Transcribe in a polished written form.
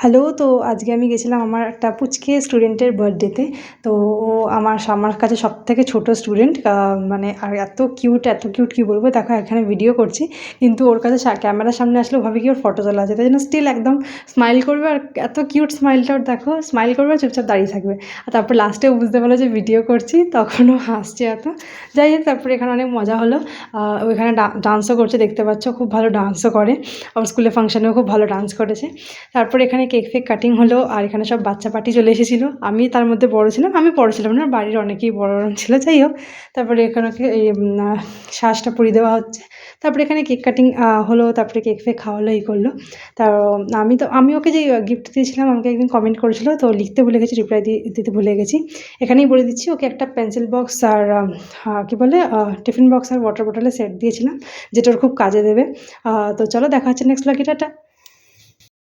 Hello, তো আজকে আমি গেছিলাম আমার একটা পুচকে স্টুডেন্টের বার্থডেতে। তো ও আমার কাছে সবথেকে ছোট স্টুডেন্ট। মানে আর এত কিউট কি বলবো, দেখো এখানে ভিডিও করছি কিন্তু ওর কাছে ক্যামেরার সামনে আসলেও ভাবে কি ওর ফটো তোলা আছে, তাই জন্য স্টিল একদম স্মাইল করবে। আর এত কিউট স্মাইলটা ওর, দেখো স্মাইল করবে আর চুপচাপ দাঁড়িয়ে থাকবে। আর তারপর লাস্টেও বুঝতে পারলো যে ভিডিও করছি, তখনও হাসছে এত। যাই হোক, তারপরে এখানে অনেক মজা হলো। ওইখানে ডান্সও করছে, দেখতে পাচ্ছ, খুব ভালো ডান্সও করে। আমার স্কুলে ফাংশনেও খুব ভালো ডান্স করেছে। তারপরে এখানে কেক ফেক কাটিং হলো, আর এখানে সব বাচ্চা পার্টি চলে এসেছিলো। আমি তার মধ্যে বড় ছিলাম, আমি বড় ছিলাম না, বাড়ির অনেকেই বড় ছিল। যাই হোক, তারপরে এখানে এই শ্বাসটা পরিয়ে দেওয়া হচ্ছে। তারপরে এখানে কেক কাটিং হলো, তারপরে কেক ফেক খাওয়ালো, এই করলো। তা আমি ওকে যে গিফট দিয়েছিলাম, আমাকে একদিন কমেন্ট করেছিল, তো লিখতে ভুলে গেছি, রিপ্লাই দিতে ভুলে গেছি। এখানেই বলে দিচ্ছি, ওকে একটা পেন্সিল বক্স আর কী বলে টিফিন বক্স আর ওয়াটার বটলের সেট দিয়েছিলাম, যেটা ওর খুব কাজে দেবে। তো চলো, দেখা হচ্ছে নেক্সট ব্লগে, টাটা।